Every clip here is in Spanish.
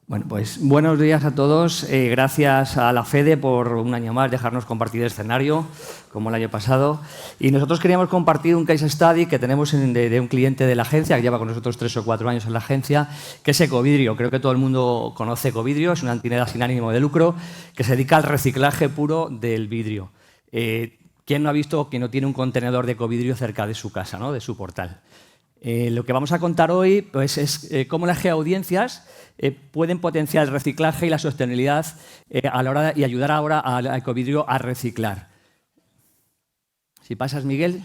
Bueno, pues buenos días a todos. Gracias a la FEDE por un año más dejarnos compartir el escenario, como el año pasado. Y nosotros queríamos compartir un case study que tenemos de un cliente de la agencia, que lleva con nosotros 3 o 4 años en la agencia, que es Ecovidrio. Creo que todo el mundo conoce Ecovidrio, es una entidad sin ánimo de lucro que se dedica al reciclaje puro del vidrio. ¿Quién no ha visto que no tiene un contenedor de Ecovidrio cerca de su casa, ¿no? De su portal? Lo que vamos a contar hoy pues, es cómo las geoaudiencias pueden potenciar el reciclaje y la sostenibilidad a la hora y ayudar ahora a Ecovidrio a reciclar. Si pasas, Miguel,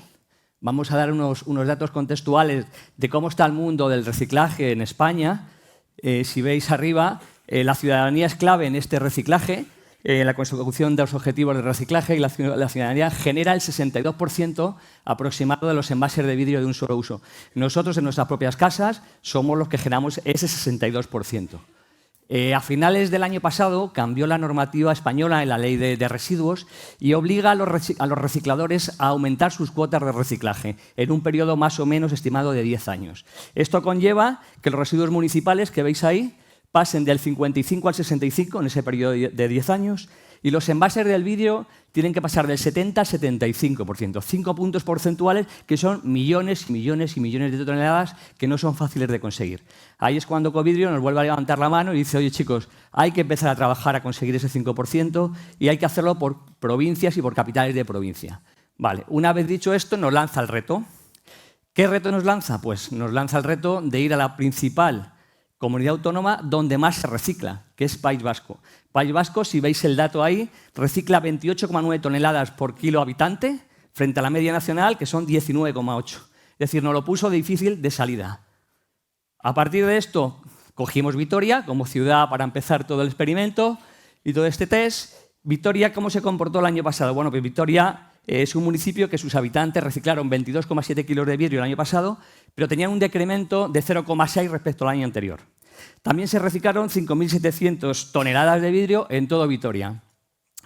vamos a dar unos datos contextuales de cómo está el mundo del reciclaje en España. Si veis arriba, la ciudadanía es clave en este reciclaje. La consecución de los objetivos de reciclaje y la ciudadanía genera el 62% aproximado de los envases de vidrio de un solo uso. Nosotros, en nuestras propias casas, somos los que generamos ese 62%. A finales del año pasado cambió la normativa española en la ley de residuos y obliga a los recicladores a aumentar sus cuotas de reciclaje en un periodo más o menos estimado de 10 años. Esto conlleva que los residuos municipales que veis ahí pasen del 55 al 65 en ese periodo de 10 años y los envases del vidrio tienen que pasar del 70 al 75%, 5 puntos porcentuales que son millones y millones y millones de toneladas que no son fáciles de conseguir. Ahí es cuando Ecovidrio nos vuelve a levantar la mano y dice, oye chicos, hay que empezar a trabajar a conseguir ese 5% y hay que hacerlo por provincias y por capitales de provincia. Vale, una vez dicho esto, nos lanza el reto. ¿Qué reto nos lanza? Pues nos lanza el reto de ir a la principal comunidad autónoma donde más se recicla, que es País Vasco. País Vasco, si veis el dato ahí, recicla 28,9 toneladas por kilo habitante frente a la media nacional, que son 19,8. Es decir, nos lo puso difícil de salida. A partir de esto, cogimos Vitoria como ciudad para empezar todo el experimento y todo este test. Vitoria, ¿cómo se comportó el año pasado? Bueno, pues Vitoria es un municipio que sus habitantes reciclaron 22,7 kilos de vidrio el año pasado, pero tenían un decremento de 0,6 respecto al año anterior. También se reciclaron 5.700 toneladas de vidrio en todo Vitoria.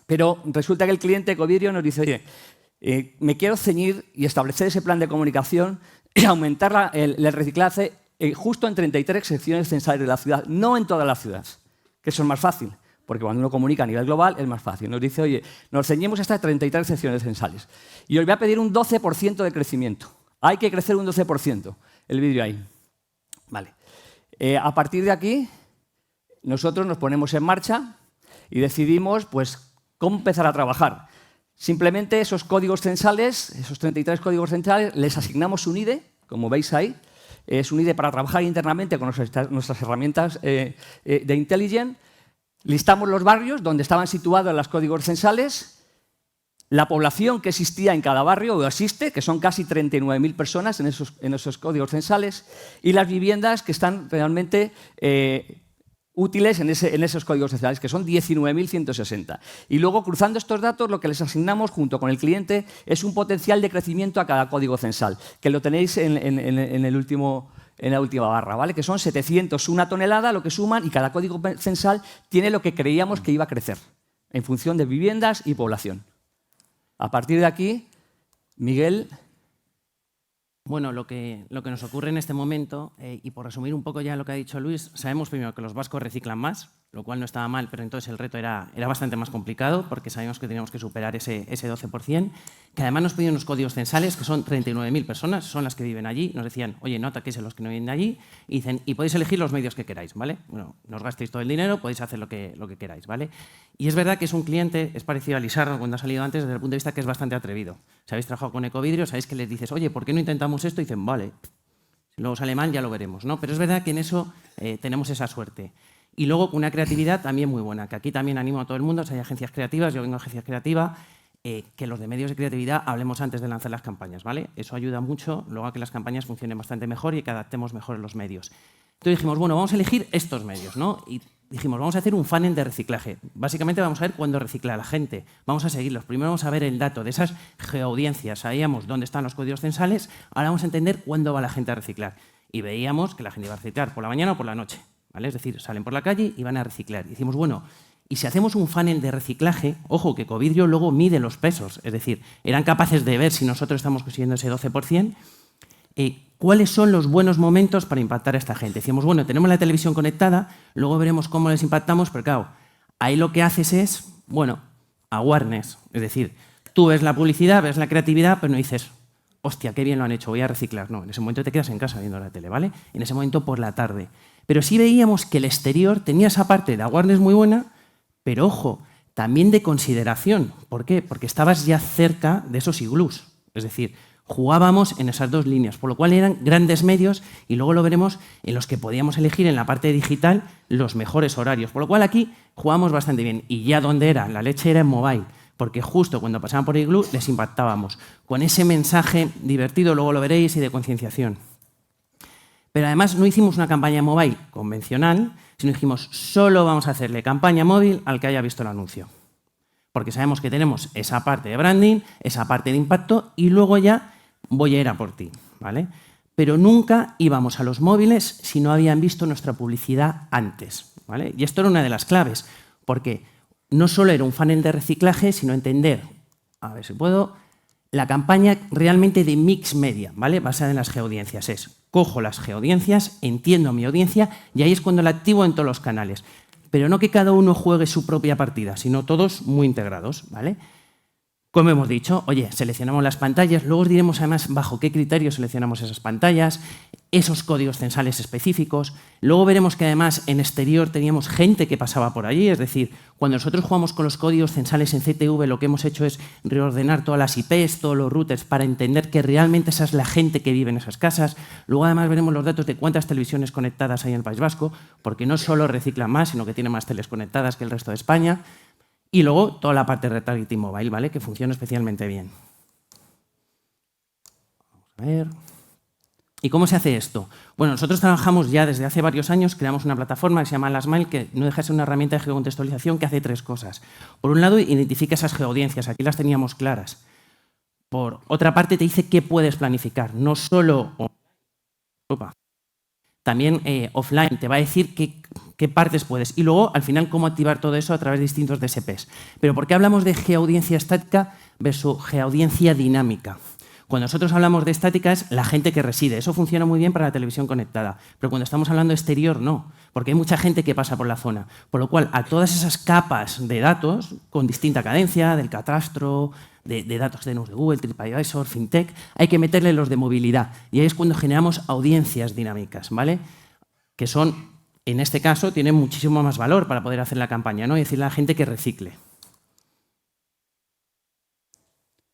Pero resulta que el cliente Ecovidrio nos dice, oye, me quiero ceñir y establecer ese plan de comunicación y aumentar el reciclaje justo en 33 secciones censales de la ciudad, no en toda la ciudad, que eso es más fácil. Porque cuando uno comunica a nivel global es más fácil. Nos dice, oye, nos ceñimos hasta 33 secciones censales. Y os voy a pedir un 12% de crecimiento. Hay que crecer un 12% el vidrio ahí. Vale. A partir de aquí, nosotros nos ponemos en marcha y decidimos pues, cómo empezar a trabajar. Simplemente esos códigos censales, esos 33 códigos censales, les asignamos un IDE, como veis ahí. Es un IDE para trabajar internamente con nuestras herramientas de intelligence. Listamos los barrios donde estaban situados los códigos censales, la población que existía en cada barrio o existe, que son casi 39.000 personas en esos códigos censales, y las viviendas que están realmente útiles en esos códigos censales, que son 19.160. Y luego, cruzando estos datos, lo que les asignamos junto con el cliente es un potencial de crecimiento a cada código censal, que lo tenéis en la última barra, ¿vale? Que son 701 toneladas lo que suman y cada código censal tiene lo que creíamos que iba a crecer en función de viviendas y población. A partir de aquí, Miguel. Bueno, lo que nos ocurre en este momento, y por resumir un poco ya lo que ha dicho Luis, sabemos primero que los vascos reciclan más, lo cual no estaba mal, pero entonces el reto era bastante más complicado porque sabíamos que teníamos que superar ese 12%, que además nos pedían unos códigos censales, que son 39.000 personas, son las que viven allí, nos decían, oye, no ataquéis a los que no viven allí, y dicen, y podéis elegir los medios que queráis, ¿vale? Bueno, no os gastéis todo el dinero, podéis hacer lo que queráis, ¿vale? Y es verdad que es un cliente, es parecido a Lisardo cuando ha salido antes, desde el punto de vista que es bastante atrevido. Si habéis trabajado con Ecovidrio, sabéis que les dices, oye, ¿por qué no intentamos esto? Y dicen, vale, si luego sale mal ya lo veremos, ¿no? Pero es verdad que en eso tenemos esa suerte. Y luego una creatividad también muy buena, que aquí también animo a todo el mundo, si hay agencias creativas, yo vengo de agencias creativas, que los de medios de creatividad hablemos antes de lanzar las campañas, ¿vale? Eso ayuda mucho luego a que las campañas funcionen bastante mejor y que adaptemos mejor los medios. Entonces dijimos, bueno, vamos a elegir estos medios, ¿no? Y dijimos, vamos a hacer un funnel de reciclaje. Básicamente vamos a ver cuándo recicla la gente, vamos a seguirlos. Primero vamos a ver el dato de esas geoaudiencias, sabíamos dónde están los códigos censales, ahora vamos a entender cuándo va la gente a reciclar. Y veíamos que la gente iba a reciclar por la mañana o por la noche, ¿vale? Es decir, salen por la calle y van a reciclar. Y decimos, bueno, y si hacemos un funnel de reciclaje, ojo, que Ecovidrio luego mide los pesos, es decir, eran capaces de ver si nosotros estamos consiguiendo ese 12%, ¿cuáles son los buenos momentos para impactar a esta gente? Decíamos, bueno, tenemos la televisión conectada, luego veremos cómo les impactamos, pero claro, ahí lo que haces es, bueno, awareness. Es decir, tú ves la publicidad, ves la creatividad, pero no dices, hostia, qué bien lo han hecho, voy a reciclar. No, en ese momento te quedas en casa viendo la tele, ¿vale? En ese momento por la tarde. Pero sí veíamos que el exterior tenía esa parte de awareness muy buena, pero ojo, también de consideración. ¿Por qué? Porque estabas ya cerca de esos iglús. Es decir, jugábamos en esas dos líneas, por lo cual eran grandes medios y luego lo veremos en los que podíamos elegir en la parte digital los mejores horarios. Por lo cual aquí jugamos bastante bien. Y ya donde era, la leche era en mobile, porque justo cuando pasaban por el iglú les impactábamos con ese mensaje divertido, luego lo veréis, y de concienciación. Pero además no hicimos una campaña mobile convencional, sino dijimos, solo vamos a hacerle campaña móvil al que haya visto el anuncio. Porque sabemos que tenemos esa parte de branding, esa parte de impacto, y luego ya voy a ir a por ti, ¿vale? Pero nunca íbamos a los móviles si no habían visto nuestra publicidad antes, ¿vale? Y esto era una de las claves, porque no solo era un funnel de reciclaje, sino entender, a ver si puedo, la campaña realmente de mix media, ¿vale? Basada en las geoaudiencias. Es, cojo las geoaudiencias, entiendo mi audiencia, y ahí es cuando la activo en todos los canales. Pero no que cada uno juegue su propia partida, sino todos muy integrados, ¿vale? Como hemos dicho, oye, seleccionamos las pantallas, luego os diremos además bajo qué criterios seleccionamos esas pantallas, esos códigos censales específicos. Luego veremos que además en exterior teníamos gente que pasaba por allí, es decir, cuando nosotros jugamos con los códigos censales en CTV, lo que hemos hecho es reordenar todas las IPs, todos los routers, para entender que realmente esa es la gente que vive en esas casas. Luego además veremos los datos de cuántas televisiones conectadas hay en el País Vasco, porque no solo reciclan más, sino que tiene más teles conectadas que el resto de España. Y luego toda la parte de retargeting mobile, ¿vale? Que funciona especialmente bien. Vamos a ver. ¿Y cómo se hace esto? Bueno, nosotros trabajamos ya desde hace varios años, creamos una plataforma que se llama Lastmile, que no deja de ser una herramienta de geocontextualización que hace tres cosas. Por un lado, identifica esas geoaudiencias, aquí las teníamos claras. Por otra parte, te dice qué puedes planificar, no solo también offline, te va a decir qué partes puedes. Y luego, al final, cómo activar todo eso a través de distintos DSPs. Pero ¿por qué hablamos de geoaudiencia estática versus geoaudiencia dinámica? Cuando nosotros hablamos de estática es la gente que reside. Eso funciona muy bien para la televisión conectada. Pero cuando estamos hablando de exterior, no. Porque hay mucha gente que pasa por la zona. Por lo cual, a todas esas capas de datos, con distinta cadencia, del catastro, de datos de Google, TripAdvisor, FinTech, hay que meterle los de movilidad. Y ahí es cuando generamos audiencias dinámicas, ¿vale? Que son, en este caso, tienen muchísimo más valor para poder hacer la campaña, ¿no? Y decirle a la gente que recicle.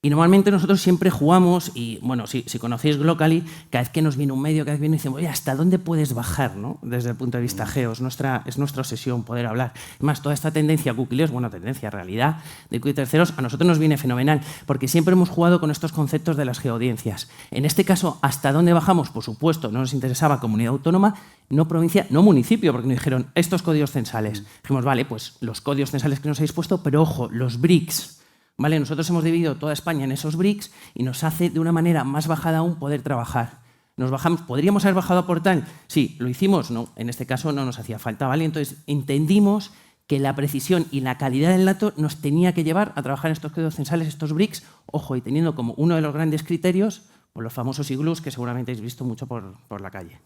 Y normalmente nosotros siempre jugamos, y bueno, si conocéis Glocally, cada vez que nos viene un medio, cada vez viene y decimos, oye, ¿hasta dónde puedes bajar, ¿no? Desde el punto de vista geo, es nuestra obsesión poder hablar. Además, toda esta tendencia cookies, bueno, tendencia, realidad, de cookies terceros, a nosotros nos viene fenomenal, porque siempre hemos jugado con estos conceptos de las geoaudiencias. En este caso, ¿hasta dónde bajamos? Por supuesto, no nos interesaba comunidad autónoma, no provincia, no municipio, porque nos dijeron estos códigos censales. Dijimos, vale, pues los códigos censales que nos habéis puesto, pero ojo, los BRICS. ¿Vale? Nosotros hemos dividido toda España en esos BRICS y nos hace de una manera más bajada aún poder trabajar. Nos bajamos, ¿podríamos haber bajado a Portal? Sí, ¿lo hicimos? No, en este caso no nos hacía falta, ¿vale? Entonces entendimos que la precisión y la calidad del dato nos tenía que llevar a trabajar en estos códigos censales, estos BRICS, ojo, y teniendo como uno de los grandes criterios pues los famosos iglús que seguramente habéis visto mucho por la calle.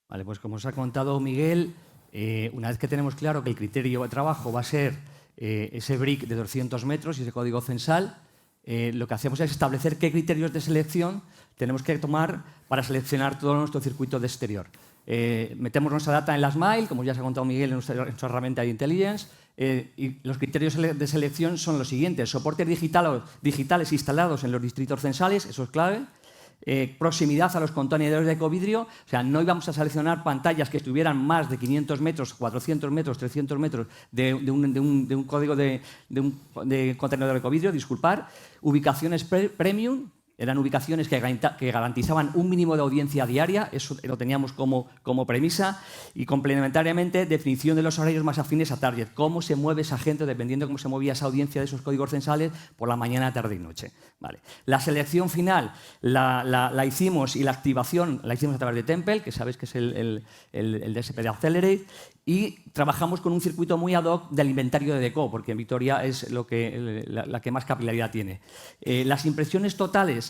Vale, pues como os ha contado Miguel, una vez que tenemos claro que el criterio de trabajo va a ser ese brick de 200 metros y ese código censal, lo que hacemos es establecer qué criterios de selección tenemos que tomar para seleccionar todo nuestro circuito de exterior. Metemos nuestra data en Lastmile, como ya se ha contado Miguel, en nuestra herramienta de Intelligence, y los criterios de selección son los siguientes: soportes digitales instalados en los distritos censales, eso es clave. Proximidad a los contenedores de ecovidrio, o sea, no íbamos a seleccionar pantallas que estuvieran más de 500 metros, 400 metros, 300 metros de un código de contenedor de ecovidrio, disculpar. Ubicaciones premium, eran ubicaciones que garantizaban un mínimo de audiencia diaria, eso lo teníamos como premisa, y complementariamente definición de los horarios más afines a target, cómo se mueve esa gente dependiendo de cómo se movía esa audiencia de esos códigos censales por la mañana, tarde y noche. Vale. La selección final la hicimos, y la activación la hicimos a través de Temple, que sabéis que es el DSP de Accelerate, y trabajamos con un circuito muy ad hoc del inventario de Deco, porque en Vitoria es la que más capilaridad tiene. Las impresiones totales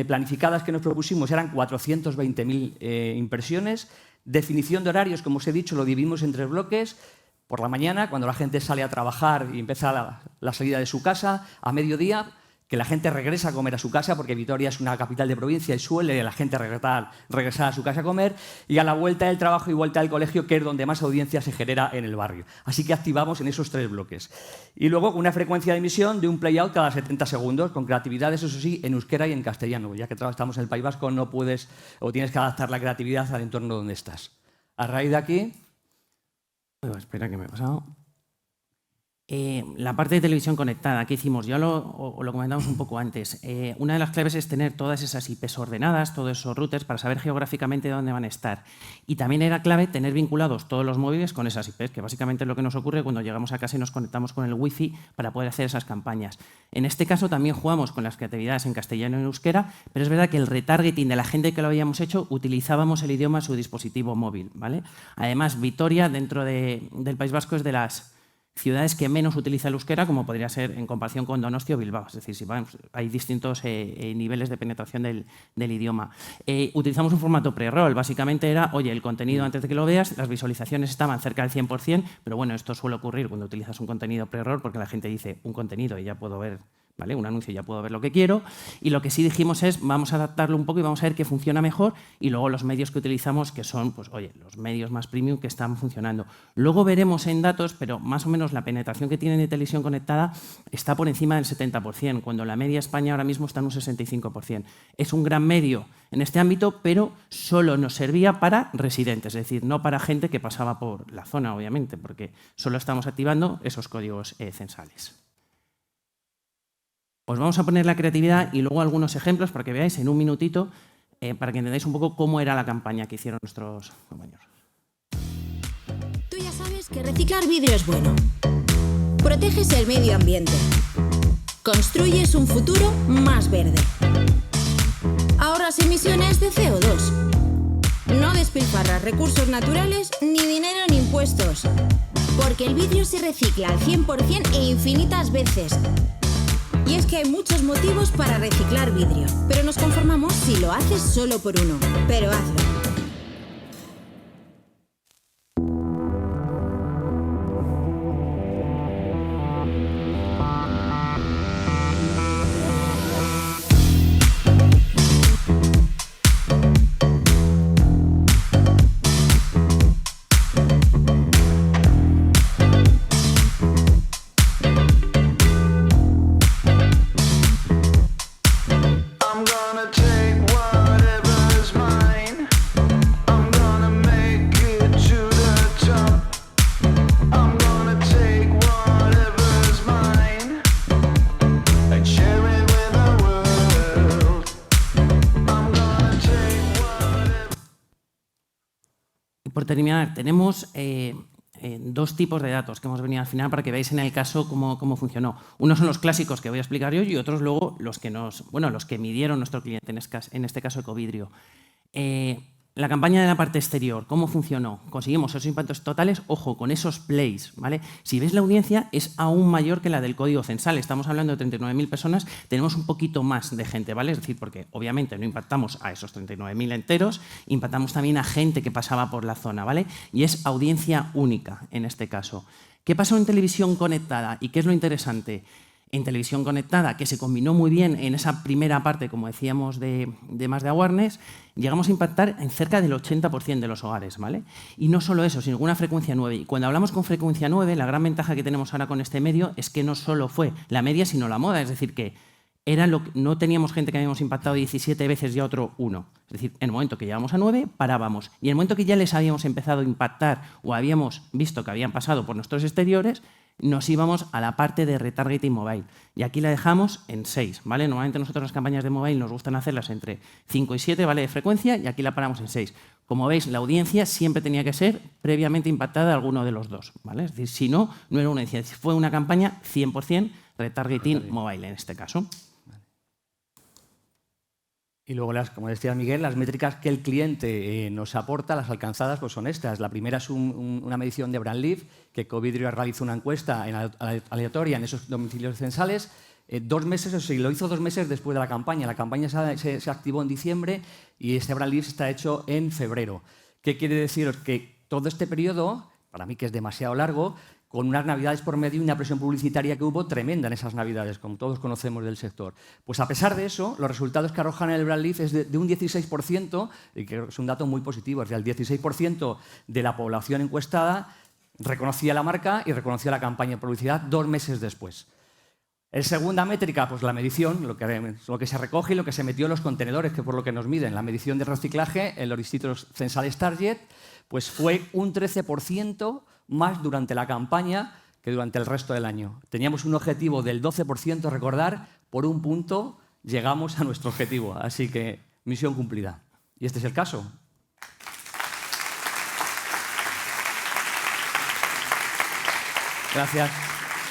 planificadas que nos propusimos eran 420.000 impresiones. Definición de horarios, como os he dicho, lo dividimos en 3 bloques. Por la mañana, cuando la gente sale a trabajar y empieza la salida de su casa, a mediodía, que la gente regresa a comer a su casa, porque Vitoria es una capital de provincia y suele la gente regresar a su casa a comer, y a la vuelta del trabajo y vuelta del colegio, que es donde más audiencia se genera en el barrio. Así que activamos en esos 3 bloques. Y luego una frecuencia de emisión de un play-out cada 70 segundos, con creatividades, eso sí, en euskera y en castellano. Ya que estamos en el País Vasco, no puedes o tienes que adaptar la creatividad al entorno donde estás. A raíz de aquí... Espera, que me he pasado. La parte de televisión conectada, ¿qué hicimos? Ya lo comentamos un poco antes. Una de las claves es tener todas esas IPs ordenadas, todos esos routers, para saber geográficamente dónde van a estar. Y también era clave tener vinculados todos los móviles con esas IPs, que básicamente es lo que nos ocurre cuando llegamos a casa y nos conectamos con el Wi-Fi para poder hacer esas campañas. En este caso también jugamos con las creatividades en castellano y en euskera, pero es verdad que el retargeting de la gente que lo habíamos hecho, utilizábamos el idioma en su dispositivo móvil, ¿vale? Además, Vitoria, dentro del País Vasco, es de las ciudades que menos utiliza el euskera, como podría ser en comparación con Donostia o Bilbao. Es decir, hay distintos niveles de penetración del idioma. Utilizamos un formato pre-roll. Básicamente era, oye, el contenido antes de que lo veas, las visualizaciones estaban cerca del 100%, pero bueno, esto suele ocurrir cuando utilizas un contenido pre-roll, porque la gente dice un contenido y ya puedo ver, ¿vale? Un anuncio, ya puedo ver lo que quiero. Y lo que sí dijimos es, vamos a adaptarlo un poco y vamos a ver qué funciona mejor, y luego los medios que utilizamos, que son, pues, oye, los medios más premium que están funcionando. Luego veremos en datos, pero más o menos la penetración que tienen de televisión conectada está por encima del 70%, cuando la media España ahora mismo está en un 65%. Es un gran medio en este ámbito, pero solo nos servía para residentes, es decir, no para gente que pasaba por la zona, obviamente, porque solo estamos activando esos códigos censales. Os vamos a poner la creatividad y luego algunos ejemplos para que veáis en un minutito, para que entendáis un poco cómo era la campaña que hicieron nuestros compañeros. Tú ya sabes que reciclar vidrio es bueno. Proteges el medio ambiente. Construyes un futuro más verde. Ahorras emisiones de CO2. No despilfarras recursos naturales, ni dinero ni impuestos. Porque el vidrio se recicla al 100% e infinitas veces. Y es que hay muchos motivos para reciclar vidrio, pero nos conformamos si lo haces solo por uno. Pero hazlo. Por terminar, tenemos 2 tipos de datos que hemos venido al final para que veáis en el caso cómo funcionó. Unos son los clásicos que voy a explicar yo y otros luego los que midieron nuestro cliente, en este caso Ecovidrio. La campaña de la parte exterior, ¿cómo funcionó? Conseguimos esos impactos totales, ojo, con esos plays, ¿vale? Si ves la audiencia, es aún mayor que la del código censal. Estamos hablando de 39.000 personas, tenemos un poquito más de gente, ¿vale? Es decir, porque obviamente no impactamos a esos 39.000 enteros, impactamos también a gente que pasaba por la zona, ¿vale? Y es audiencia única en este caso. ¿Qué pasó en televisión conectada? ¿Y qué es lo interesante? En televisión conectada, que se combinó muy bien en esa primera parte, como decíamos, de más de awareness, llegamos a impactar en cerca del 80% de los hogares, ¿vale? Y no solo eso, sino una frecuencia 9. Y cuando hablamos con frecuencia 9, la gran ventaja que tenemos ahora con este medio es que no solo fue la media, sino la moda. Es decir, que no teníamos gente que habíamos impactado 17 veces y a otro 1. Es decir, en el momento que llegamos a 9, parábamos. Y en el momento que ya les habíamos empezado a impactar o habíamos visto que habían pasado por nuestros exteriores, nos íbamos a la parte de retargeting mobile. Y aquí la dejamos en 6, ¿vale? Normalmente nosotros las campañas de mobile nos gustan hacerlas entre 5 y 7, ¿vale? De frecuencia, y aquí la paramos en 6. Como veis, la audiencia siempre tenía que ser previamente impactada de alguno de los dos, ¿vale? Es decir, si no, no era una audiencia. Fue una campaña 100% retargeting mobile en este caso. Y luego, como decía Miguel, las métricas que el cliente nos aporta, las alcanzadas, pues son estas. La primera es una medición de brand lift, que Ecovidrio realizó una encuesta aleatoria en esos domicilios censales. 2 meses, o sea, lo hizo 2 meses después de la campaña. La campaña se activó en diciembre y este brand lift está hecho en febrero. ¿Qué quiere deciros? Que todo este periodo, para mí que es demasiado largo, con unas navidades por medio y una presión publicitaria que hubo tremenda en esas navidades, como todos conocemos del sector. Pues a pesar de eso, los resultados que arrojan en el brand lift es de un 16%, y creo que es un dato muy positivo. O sea, el 16% de la población encuestada reconocía la marca y reconocía la campaña de publicidad 2 meses después. La segunda métrica, pues la medición, lo que se recoge y lo que se metió en los contenedores, que por lo que nos miden. La medición de reciclaje en los distintos censales target, pues fue un 13% más durante la campaña que durante el resto del año. Teníamos un objetivo del 12%, recordar, por un punto llegamos a nuestro objetivo. Así que misión cumplida. Y este es el caso. Gracias.